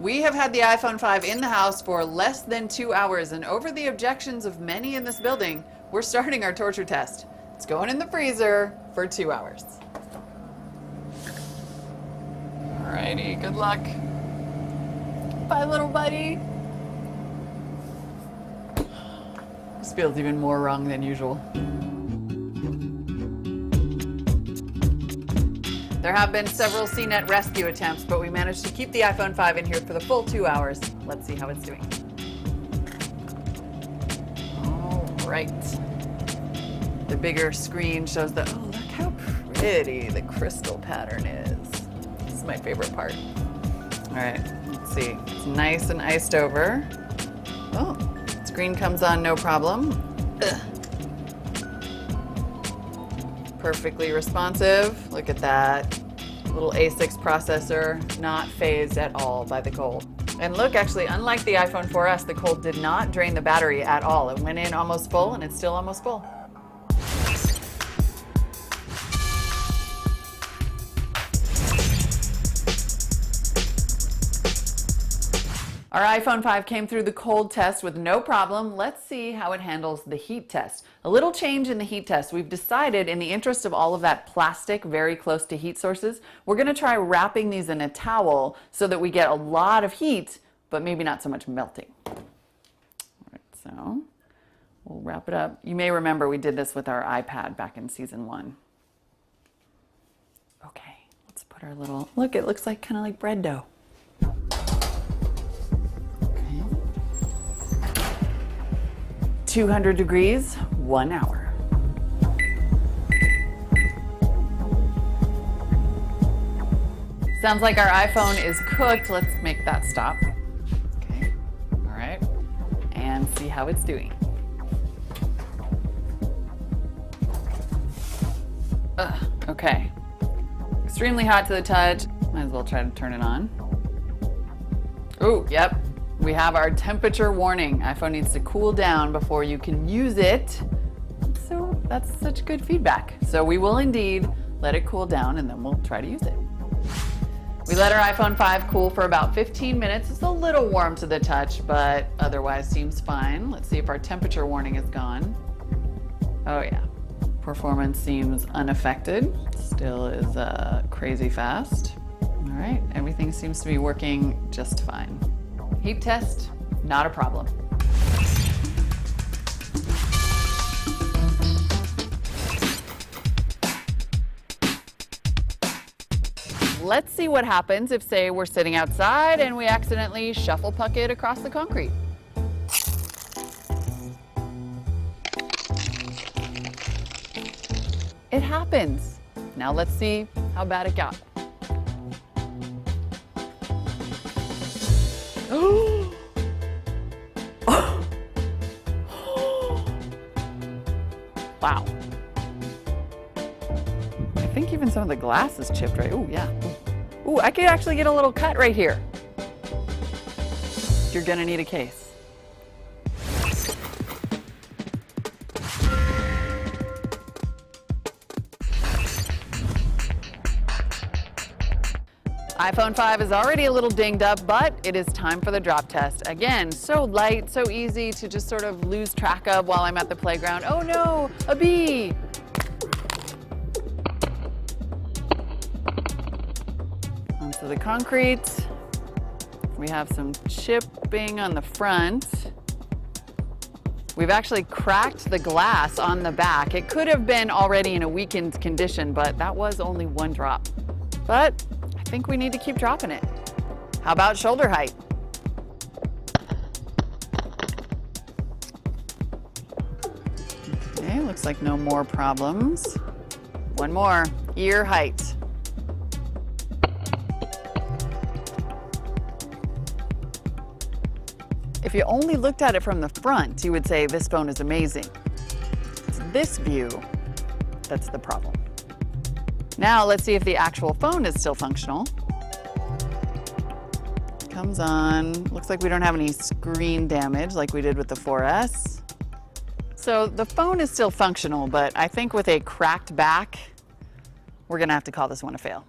We have had the iPhone 5 in the house for less than 2 hours, and over the objections of many in this building, we're starting our torture test. It's going in the freezer for 2 hours. Alrighty, good luck. Bye, little buddy. This feels even more wrong than usual. There have been several CNET rescue attempts, but we managed to keep the iPhone 5 in here for the full 2 hours. Let's see how it's doing. All right. The bigger screen shows the, oh, look how pretty the crystal pattern is. This is my favorite part. All right, let's see. It's nice and iced over. Oh, screen comes on no problem. Ugh. Perfectly responsive. Look at that. Little A6 processor, not phased at all by the cold. And look, actually, unlike the iPhone 4S, the cold did not drain the battery at all. It went in almost full, and it's still almost full. Our iPhone 5 came through the cold test with no problem. Let's see how it handles the heat test. A little change in the heat test. We've decided, in the interest of all of that plastic very close to heat sources, we're going to try wrapping these in a towel so that we get a lot of heat, but maybe not so much melting. All right, so we'll wrap it up. You may remember we did this with our iPad back in season 1. Okay, let's put our little, look, it looks like kind of like bread dough. 200 degrees, 1 hour. Sounds like our iPhone is cooked. Let's make that stop. Okay, all right, and see how it's doing. Okay, extremely hot to the touch. Might as well try to turn it on. Oh, yep. We have our temperature warning. iPhone needs to cool down before you can use it. So that's such good feedback. So we will indeed let it cool down, and then we'll try to use it. We let our iPhone 5 cool for about 15 minutes. It's a little warm to the touch, but otherwise seems fine. Let's see if our temperature warning is gone. Oh yeah, performance seems unaffected. Still is crazy fast. All right, everything seems to be working just fine. Heat test, not a problem. Let's see what happens if, say, we're sitting outside and we accidentally shuffle puck it across the concrete. It happens. Now let's see how bad it got. Wow. I think even some of the glass is chipped, right? Oh, yeah. Ooh, I could actually get a little cut right here. You're gonna need a case. iPhone 5 is already a little dinged up, but it is time for the drop test. Again, so light, so easy to just sort of lose track of while I'm at the playground. Oh no, a bee! Onto the concrete. We have some chipping on the front. We've actually cracked the glass on the back. It could have been already in a weakened condition, but that was only one drop. But I think we need to keep dropping it. How about shoulder height? Okay, looks like no more problems. One more, ear height. If you only looked at it from the front, you would say this phone is amazing. It's this view that's the problem. Now let's see if the actual phone is still functional. Comes on. Looks like we don't have any screen damage like we did with the 4S. So the phone is still functional, but I think with a cracked back, we're gonna have to call this one a fail.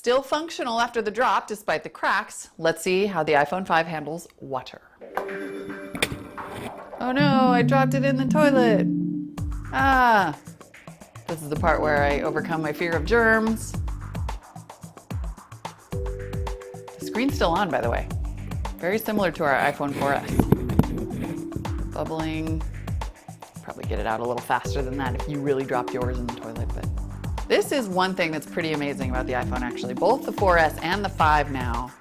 Still functional after the drop despite the cracks. Let's see how the iPhone 5 handles water. Oh no, I dropped it in the toilet. Ah, this is the part where I overcome my fear of germs. The screen's still on, by the way. Very similar to our iPhone 4S. Bubbling. Probably get it out a little faster than that if you really dropped yours in the toilet, but this is one thing that's pretty amazing about the iPhone actually. Both the 4S and the 5 now,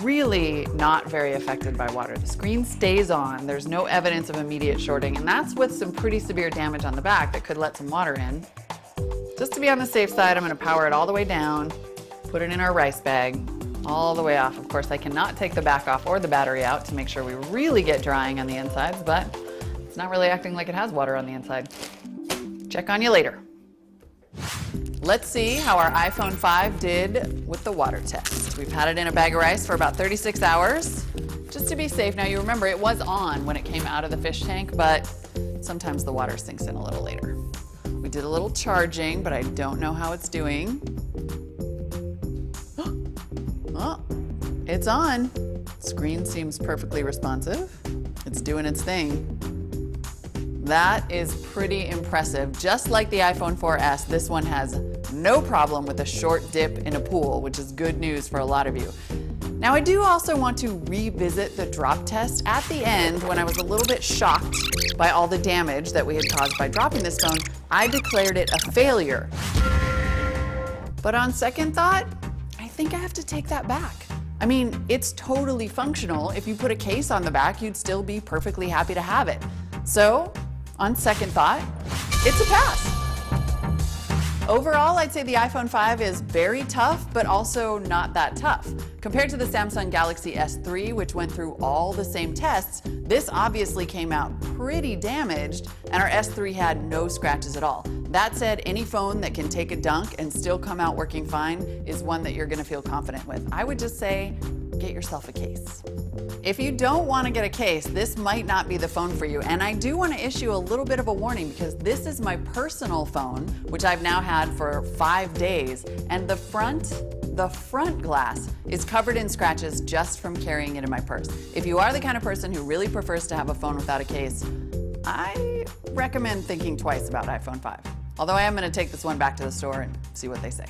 really not very affected by water. The screen stays on, there's no evidence of immediate shorting, and that's with some pretty severe damage on the back that could let some water in. Just to be on the safe side, I'm gonna power it all the way down, put it in our rice bag, all the way off. Of course, I cannot take the back off or the battery out to make sure we really get drying on the insides, but it's not really acting like it has water on the inside. Check on you later. Let's see how our iPhone 5 did with the water test. We've had it in a bag of rice for about 36 hours, just to be safe. Now you remember it was on when it came out of the fish tank, but sometimes the water sinks in a little later. We did a little charging, but I don't know how it's doing. Oh, it's on. Screen seems perfectly responsive. It's doing its thing. That is pretty impressive. Just like the iPhone 4S, this one has no problem with a short dip in a pool, which is good news for a lot of you. Now I do also want to revisit the drop test. At the end, when I was a little bit shocked by all the damage that we had caused by dropping this phone, I declared it a failure. But on second thought, I think I have to take that back. I mean, it's totally functional. If you put a case on the back, you'd still be perfectly happy to have it. So, on second thought, it's a pass. Overall, I'd say the iPhone 5 is very tough, but also not that tough. Compared to the Samsung Galaxy S3, which went through all the same tests, this obviously came out pretty damaged, and our S3 had no scratches at all. That said, any phone that can take a dunk and still come out working fine is one that you're gonna feel confident with. I would just say, get yourself a case. If you don't want to get a case, this might not be the phone for you. And I do want to issue a little bit of a warning because this is my personal phone, which I've now had for 5 days, and the front glass is covered in scratches just from carrying it in my purse. If you are the kind of person who really prefers to have a phone without a case, I recommend thinking twice about iPhone 5. Although I am going to take this one back to the store and see what they say.